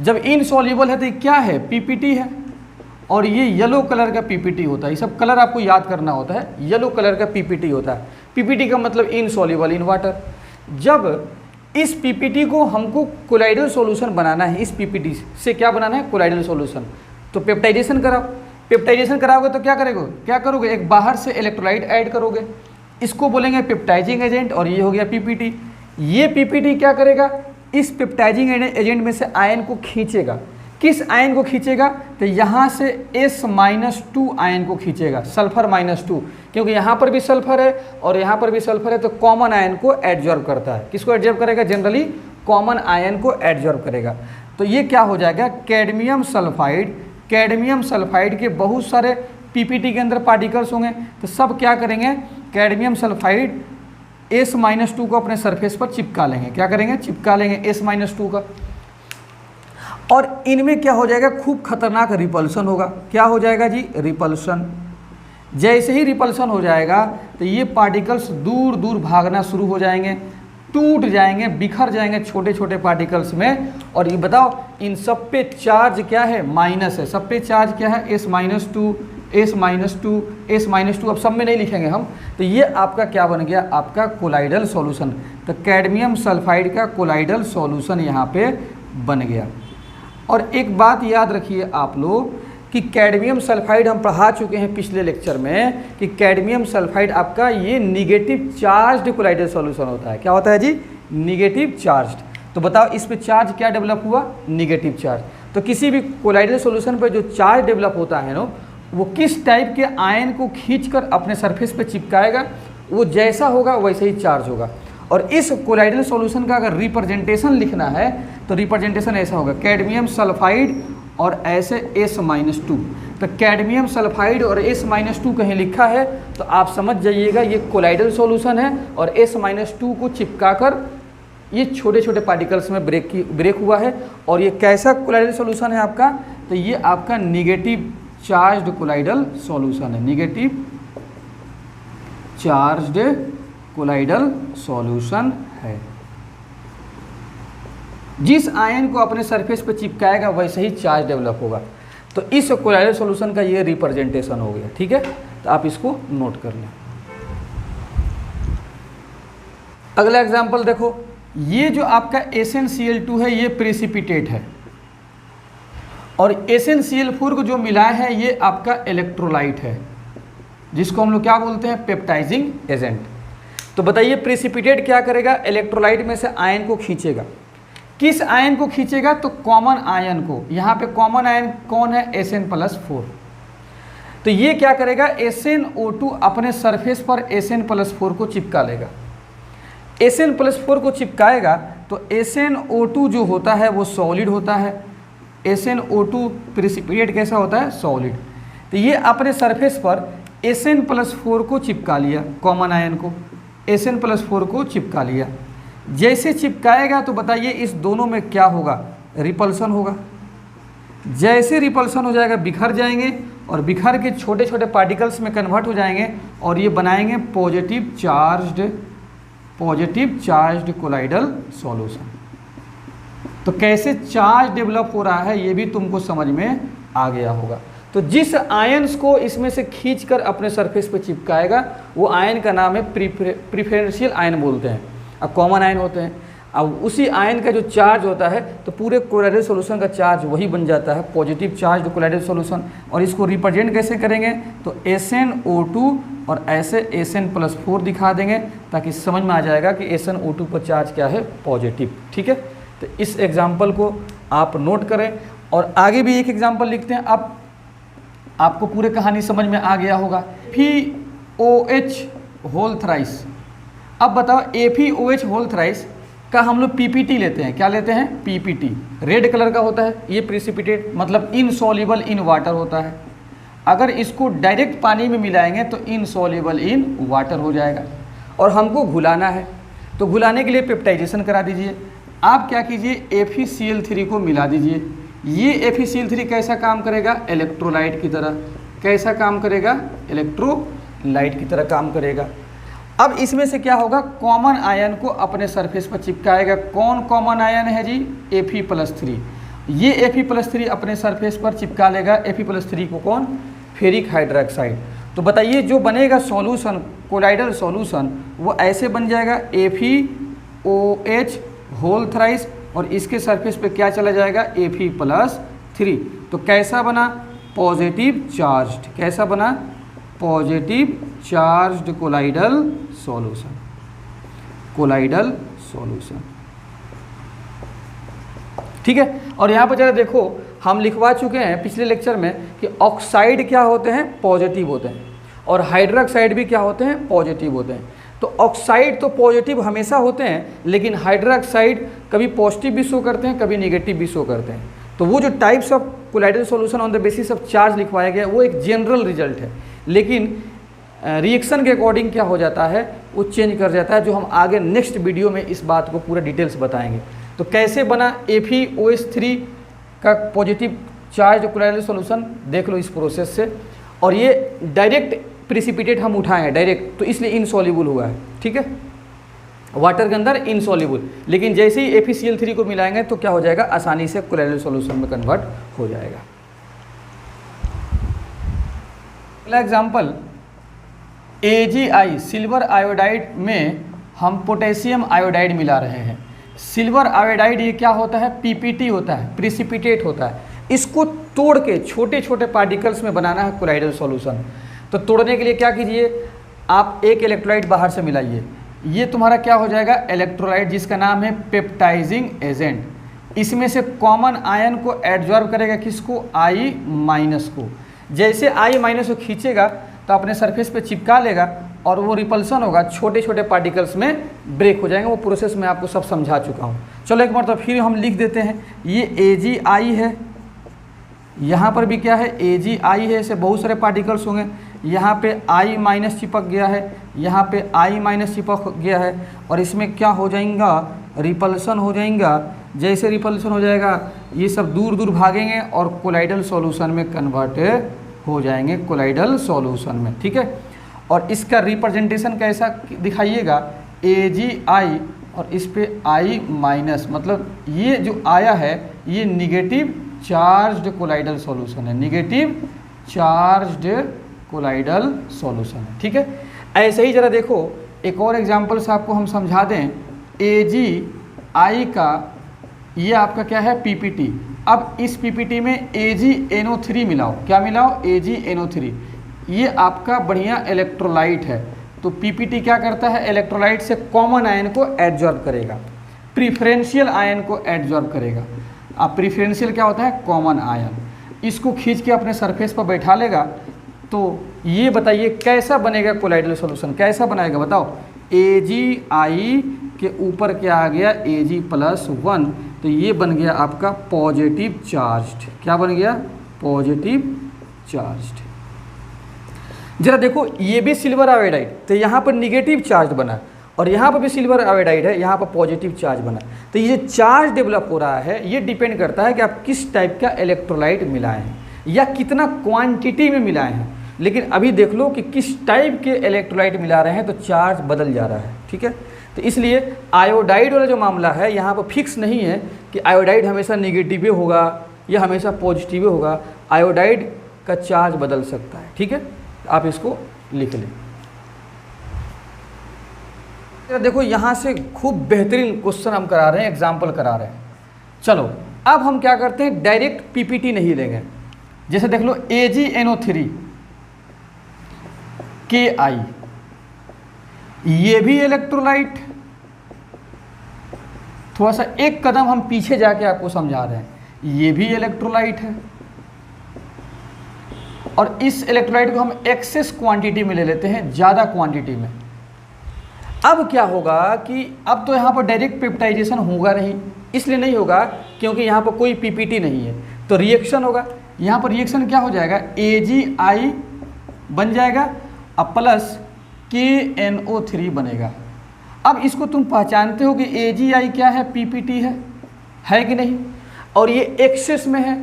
जब इनसॉल्युबल है तो ये क्या है, पीपीटी है। और ये येलो कलर का पीपीटी होता है। ये सब कलर आपको याद करना होता है। येलो कलर का पीपीटी होता है। पीपीटी का मतलब इनसॉल्युबल इन वाटर। जब इस पीपीटी को हमको कोलाइडल सॉल्यूशन बनाना है, इस पीपीटी से क्या बनाना है, कोलाइडल सॉल्यूशन, तो पेप्टाइजेशन कराओ। पेप्टाइजेशन कराओगे तो क्या करोगे, एक बाहर से इलेक्ट्रोलाइट ऐड करोगे, इसको बोलेंगे पेप्टाइजिंग एजेंट, और ये हो गया पीपीटी। ये पीपीटी क्या करेगा, इस पेप्टाइजिंग एजेंट में से आयन को खींचेगा। किस आयन को खींचेगा, तो यहाँ से S-2 आयन को खींचेगा, सल्फर -2, क्योंकि यहाँ पर भी सल्फर है और यहाँ पर भी सल्फर है, तो कॉमन आयन को एडजॉर्ब करता है। किसको एडजॉर्ब करेगा, जनरली कॉमन आयन को एडजॉर्ब करेगा। तो तो ये क्या हो जाएगा, कैडमियम सल्फाइड। कैडमियम सल्फाइड के बहुत सारे पीपीटी के अंदर पार्टिकल्स होंगे, तो सब क्या करेंगे, कैडमियम सल्फाइड S-2 को अपने सरफेस पर चिपका लेंगे। क्या करेंगे, चिपका लेंगे S-2 का। और इनमें क्या हो जाएगा, खूब खतरनाक रिपल्सन होगा। क्या हो जाएगा जी, रिपल्सन। जैसे ही रिपल्सन हो जाएगा तो ये पार्टिकल्स दूर दूर भागना शुरू हो जाएंगे, टूट जाएंगे, बिखर जाएंगे छोटे छोटे पार्टिकल्स में। और ये बताओ इन सब पे चार्ज क्या है, माइनस है। सब पे चार्ज क्या है, S-2, S-2, S-2। अब सब में नहीं लिखेंगे हम। तो ये आपका क्या बन गया, आपका कोलाइडल सॉल्यूशन। तो कैडमियम सल्फाइड का कोलाइडल सॉल्यूशन यहाँ पे बन गया। और एक बात याद रखिए आप लोग कि कैडमियम सल्फाइड हम पढ़ा चुके हैं पिछले लेक्चर में कि कैडमियम सल्फाइड आपका ये निगेटिव चार्ज्ड कोलाइडल सॉल्यूशन होता है। क्या होता है जी, निगेटिव चार्ज्ड। तो बताओ इस पे चार्ज क्या डेवलप हुआ, निगेटिव चार्ज। तो किसी भी कोलाइडल सॉल्यूशन पे जो चार्ज डेवलप होता है ना, वो किस टाइप के आयन को खींचकर अपने सरफेस पे चिपकाएगा, वो जैसा होगा वैसे ही चार्ज होगा। और इस कोलाइडल सॉल्यूशन का अगर रिप्रेजेंटेशन लिखना है तो रिप्रेजेंटेशन ऐसा होगा, कैडमियम सल्फाइड और ऐसे S-2। तो कैडमियम सल्फाइड और S-2 कहीं लिखा है तो आप समझ जाइएगा ये कोलाइडल सॉल्यूशन है। और S-2 को चिपकाकर ये छोटे छोटे पार्टिकल्स में ब्रेक हुआ है। और ये कैसा कोलाइडल सॉल्यूशन है आपका, तो ये आपका निगेटिव चार्ज्ड कोलाइडल सॉल्यूशन है, निगेटिव चार्ज्ड कोलाइडल सॉल्यूशन है। जिस आयन को अपने सरफेस पे चिपकाएगा वैसे ही चार्ज डेवलप होगा। तो इस कोलाइडल सॉल्यूशन का ये रिप्रेजेंटेशन हो गया। ठीक है, तो आप इसको नोट कर लें। अगला एग्जांपल देखो, ये जो आपका SnCl2 है ये प्रेसिपिटेट है और SnCl4 को जो मिला है ये आपका इलेक्ट्रोलाइट है, जिसको हम लोग क्या बोलते हैं, पेप्टाइजिंग एजेंट। तो बताइए प्रेसिपिटेट क्या करेगा, इलेक्ट्रोलाइट में से आयन को खींचेगा। किस आयन को खींचेगा, तो कॉमन आयन को। यहाँ पे कॉमन आयन कौन है, Sn+4। तो ये क्या करेगा, SnO2 अपने सरफेस पर Sn+4 को चिपका लेगा। Sn+4 को चिपकाएगा तो SnO2 जो होता है वो सॉलिड होता है। SnO2 प्रेसिपिटेट कैसा होता है, सॉलिड। तो ये अपने सरफेस पर Sn+4 को चिपका लिया, कॉमन आयन को Sn+4 को चिपका लिया। जैसे चिपकाएगा तो बताइए इस दोनों में क्या होगा, रिपल्सन होगा। जैसे रिपल्सन हो जाएगा बिखर जाएंगे और बिखर के छोटे छोटे पार्टिकल्स में कन्वर्ट हो जाएंगे और ये बनाएंगे पॉजिटिव चार्ज्ड कोलाइडल सॉल्यूशन। तो कैसे चार्ज डेवलप हो रहा है ये भी तुमको समझ में आ गया होगा। तो जिस आयन्स को इसमें से खींचकर अपने सरफेस पे चिपकाएगा वो आयन का नाम है प्रेफरेंशियल आयन बोलते हैं। अब कॉमन आयन होते हैं, अब उसी आयन का जो चार्ज होता है तो पूरे कोलाइडल सॉल्यूशन का चार्ज वही बन जाता है, पॉजिटिव चार्ज कोलाइडल सॉल्यूशन। और इसको रिप्रेजेंट कैसे करेंगे, तो SnO2 और ऐसे Sn+4 दिखा देंगे ताकि समझ में आ जाएगा कि SnO2 पर चार्ज क्या है, पॉजिटिव। ठीक है, तो इस एग्जाम्पल को आप नोट करें और आगे भी एक एग्जाम्पल लिखते हैं। अब आपको पूरी कहानी समझ में आ गया होगा। FeOH whole thrice. अब बताओ FeOH होल थ्राइस का हम लोग PPT लेते हैं। क्या लेते हैं, PPT। रेड कलर का होता है, ये प्रेसिपिटेट मतलब इनसॉल्युबल इन वाटर होता है। अगर इसको डायरेक्ट पानी में मिलाएंगे तो इनसॉल्युबल इन वाटर हो जाएगा। और हमको घुलाना है तो घुलाने के लिए पेप्टाइजेशन करा दीजिए। आप क्या कीजिए, FeCl3 को मिला दीजिए। ये FeCl3 कैसा काम करेगा, इलेक्ट्रोलाइट की तरह। कैसा काम करेगा, इलेक्ट्रोलाइट की तरह काम करेगा। अब इसमें से क्या होगा, कॉमन आयन को अपने सरफेस पर चिपकाएगा। कौन कॉमन आयन है जी, Fe+3। ये Fe+3 अपने सरफेस पर चिपका लेगा। Fe+3 को कौन, फेरिक हाइड्रोक्साइड। तो बताइए जो बनेगा सॉल्यूशन, कोलाइडल सॉल्यूशन, वो ऐसे बन जाएगा FeOH होल थ्राइस और इसके सरफेस पे क्या चला जाएगा, Fe+3। तो कैसा बना, पॉजिटिव चार्ज्ड। कैसा बना, positive charged colloidal solution. Colloidal solution, ठीक है। और यहाँ पर जरा देखो, हम लिखवा चुके हैं पिछले लेक्चर में कि ऑक्साइड क्या होते हैं, पॉजिटिव होते हैं, और हाइड्रोक्साइड भी क्या होते हैं, पॉजिटिव होते हैं। तो ऑक्साइड तो पॉजिटिव हमेशा होते हैं, लेकिन हाइड्रोक्साइड कभी पॉजिटिव भी शो करते हैं, कभी नेगेटिव भी शो करते हैं। तो वो जो types of colloidal solution on the basis of charge लिखवाया गया वो एक जनरल रिजल्ट है, लेकिन रिएक्शन के अकॉर्डिंग क्या हो जाता है वो चेंज कर जाता है, जो हम आगे नेक्स्ट वीडियो में इस बात को पूरा डिटेल्स बताएंगे। तो कैसे बना FeOH3 का पॉजिटिव चार्ज कोलाइडल सॉल्यूशन देख लो इस प्रोसेस से। और ये डायरेक्ट प्रिसिपिटेट हम उठाए हैं डायरेक्ट, तो इसलिए इनसॉल्युबल हुआ है, ठीक है, वाटर के अंदर इनसॉल्युबल। लेकिन जैसे ही FeCl3 को मिलाएंगे तो क्या हो जाएगा, आसानी से कोलाइडल सॉल्यूशन में कन्वर्ट हो जाएगा। अगला एग्जाम्पल AgI सिल्वर आयोडाइड में हम पोटेशियम आयोडाइड मिला रहे हैं। सिल्वर आयोडाइड ये क्या होता है, PPT होता है, प्रिसिपिटेट होता है। इसको तोड़ के छोटे छोटे पार्टिकल्स में बनाना है कोलाइडल सॉल्यूशन। तो तोड़ने के लिए क्या कीजिए, आप एक इलेक्ट्रोलाइट बाहर से मिलाइए, ये तुम्हारा क्या हो जाएगा, इलेक्ट्रोलाइट, जिसका नाम है पेप्टाइजिंग एजेंट। इसमें से कॉमन आयन को एडजॉर्ब करेगा, किसको, I- को। जैसे I- को खींचेगा तो अपने सरफेस पे चिपका लेगा और वो रिपल्सन होगा, छोटे छोटे पार्टिकल्स में ब्रेक हो जाएंगे। वो प्रोसेस मैं आपको सब समझा चुका हूँ। चलो एक बार तो फिर हम लिख देते हैं, ये AgI है, यहाँ पर भी क्या है, AgI है, ऐसे बहुत सारे पार्टिकल्स होंगे। यहाँ पे I- चिपक गया है, यहाँ पे I- चिपक गया है, और इसमें क्या हो जाएगा, रिपल्सन हो जाएगा। जैसे रिपल्सन हो जाएगा ये सब दूर दूर भागेंगे और कोलाइडल सॉल्यूशन में कन्वर्ट हो जाएंगे, कोलाइडल सॉल्यूशन में, ठीक है। और इसका रिप्रेजेंटेशन कैसा दिखाइएगा, AgI और इस पे I-, मतलब ये जो आया है ये निगेटिव चार्ज्ड कोलाइडल सॉल्यूशन है, निगेटिव चार्ज्ड कोलाइडल सॉल्यूशन है, ठीक है। ऐसे ही जरा देखो एक और एग्जांपल से आपको हम समझा दें। AgI का ये आपका क्या है, PPT। अब इस PPT में AgNO3 मिलाओ, क्या मिलाओ, AgNO3। ये आपका बढ़िया इलेक्ट्रोलाइट है। तो PPT क्या करता है, इलेक्ट्रोलाइट से कॉमन आयन को एडजॉर्ब करेगा, प्रिफरेंशियल आयन को एडजॉर्ब करेगा। अब प्रिफरेंशियल क्या होता है, कॉमन आयन। इसको खींच के अपने सरफेस पर बैठा लेगा। तो ये बताइए कैसा बनेगा कोलाइडल सॉल्यूशन, कैसा बनाएगा बताओ। AgI के ऊपर क्या आ गया, Ag+1, तो ये बन गया आपका पॉजिटिव चार्ज्ड। क्या बन गया, पॉजिटिव चार्ज्ड। जरा देखो ये भी सिल्वर आयोडाइड, तो यहाँ पर निगेटिव चार्ज बना, और यहाँ पर भी सिल्वर आयोडाइड है, यहाँ पर पॉजिटिव चार्ज बना। तो ये चार्ज डेवलप हो रहा है, ये डिपेंड करता है कि आप किस टाइप का इलेक्ट्रोलाइट मिलाए हैं या कितना क्वांटिटी में मिलाए हैं। लेकिन अभी देख लो कि किस टाइप के इलेक्ट्रोलाइट मिला रहे हैं तो चार्ज बदल जा रहा है, ठीक है। तो इसलिए आयोडाइड वाला जो मामला है यहाँ पर फिक्स नहीं है कि आयोडाइड हमेशा नेगेटिव होगा या हमेशा पॉजिटिव होगा। आयोडाइड का चार्ज बदल सकता है, ठीक है। आप इसको लिख लें। देखो यहाँ से खूब बेहतरीन क्वेश्चन हम करा रहे हैं, एग्जाम्पल करा रहे हैं। चलो अब हम क्या करते हैं, डायरेक्ट PPT नहीं लेंगे। जैसे देख लो AgNO3 KI, ये भी इलेक्ट्रोलाइट। थोड़ा सा एक कदम हम पीछे जाके आपको समझा रहे हैं, ये भी इलेक्ट्रोलाइट है। और इस इलेक्ट्रोलाइट को हम एक्सेस क्वांटिटी में ले लेते हैं, ज़्यादा क्वांटिटी में। अब क्या होगा कि अब तो यहाँ पर डायरेक्ट पेप्टाइजेशन होगा नहीं, इसलिए नहीं होगा क्योंकि यहाँ पर कोई PPT नहीं है, तो रिएक्शन होगा। यहाँ पर रिएक्शन क्या हो जाएगा, AgI बन जाएगा अब प्लस KNO3 बनेगा। अब इसको तुम पहचानते हो कि AgI क्या है, PPT है कि नहीं, और ये एक्सेस में है,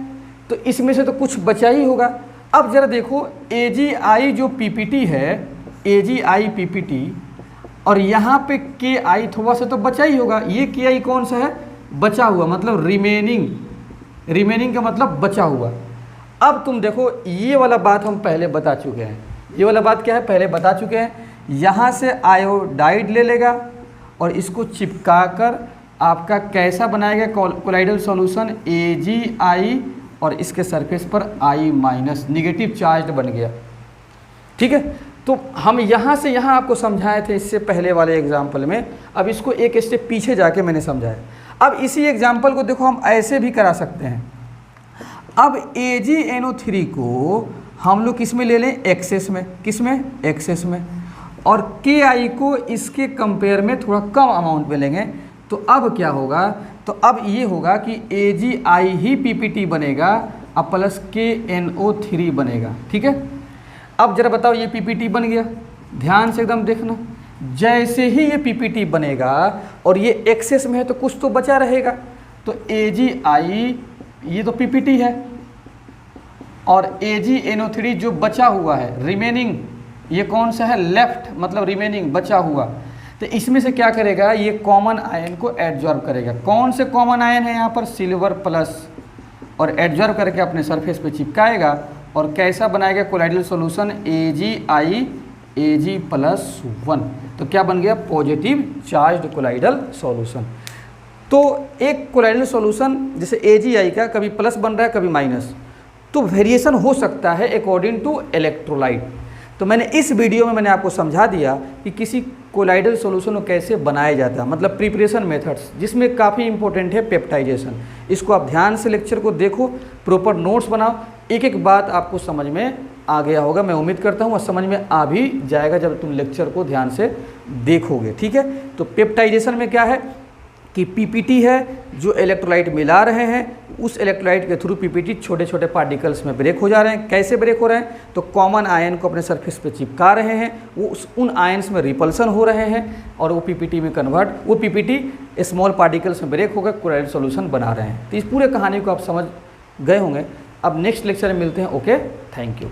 तो इसमें से तो कुछ बचा ही होगा। अब जरा देखो AgI जो PPT है, AgI PPT, और यहाँ पे KI थोड़ा सा तो बचा ही होगा। ये KI कौन सा है, बचा हुआ, मतलब रिमेनिंग का मतलब बचा हुआ। अब तुम देखो ये वाला बात हम पहले बता चुके हैं, ये वाला बात क्या है, पहले बता चुके हैं। यहाँ से आयोडाइड ले लेगा और इसको चिपका कर आपका कैसा बनाएगा कोलाइडल सॉल्यूशन, AgI, और इसके सरफेस पर I- निगेटिव चार्ज बन गया, ठीक है। तो हम यहाँ से यहाँ आपको समझाए थे इससे पहले वाले एग्जाम्पल में। अब इसको एक स्टेप पीछे जाके मैंने समझाया। अब इसी एग्जाम्पल को देखो हम ऐसे भी करा सकते हैं। अब AgNO3 को हम लोग किस में ले लें, एक्सेस में। किस में, एक्सेस में। और के आई को इसके कंपेयर में थोड़ा कम अमाउंट में लेंगे। तो अब क्या होगा, तो अब ये होगा कि AgI ही PPT बनेगा अब प्लस KNO3 बनेगा। ठीक है, अब जरा बताओ ये PPT बन गया, ध्यान से एकदम देखना। जैसे ही ये PPT बनेगा और ये एक्सेस में है तो कुछ तो बचा रहेगा, तो AgI ये तो PPT है और AgNO3 जो बचा हुआ है रिमेनिंग, ये कौन सा है, लेफ्ट मतलब रिमेनिंग बचा हुआ, तो इसमें से क्या करेगा, ये कॉमन आयन को एडजॉर्ब करेगा। कौन से कॉमन आयन है यहाँ पर, सिल्वर प्लस, और एडजॉर्ब करके अपने सरफेस पे चिपकाएगा और कैसा बनाएगा कोलाइडल सॉल्यूशन, AgI Ag+1। तो क्या बन गया, पॉजिटिव चार्ज्ड कोलाइडल सॉल्यूशन। तो एक कोलाइडल सॉल्यूशन जैसे AgI का कभी प्लस बन रहा है कभी माइनस, तो वेरिएशन हो सकता है अकॉर्डिंग टू इलेक्ट्रोलाइट। तो मैंने इस वीडियो में मैंने आपको समझा दिया कि किसी कोलाइडल सॉल्यूशन को कैसे बनाया जाता है, मतलब प्रिपरेशन मेथड्स, जिसमें काफ़ी इंपॉर्टेंट है पेप्टाइजेशन। इसको आप ध्यान से लेक्चर को देखो, प्रॉपर नोट्स बनाओ, एक एक बात आपको समझ में आ गया होगा, मैं उम्मीद करता हूँ, और समझ में आ भी जाएगा जब तुम लेक्चर को ध्यान से देखोगे। ठीक है, तो पेप्टाइजेशन में क्या है कि PPT है जो इलेक्ट्रोलाइट मिला रहे हैं, उस इलेक्ट्रोलाइट के थ्रू PPT छोटे छोटे पार्टिकल्स में ब्रेक हो जा रहे हैं। कैसे ब्रेक हो रहे हैं, तो कॉमन आयन को अपने सरफेस पे चिपका रहे हैं, वो उन आयन्स में रिपल्सन हो रहे हैं और वो PPT में कन्वर्ट, वो PPT स्मॉल पार्टिकल्स में ब्रेक होकर कोलाइडल सॉल्यूशन बना रहे हैं। तो इस पूरे कहानी को आप समझ गए होंगे। अब नेक्स्ट लेक्चर में मिलते हैं। Okay, thank you.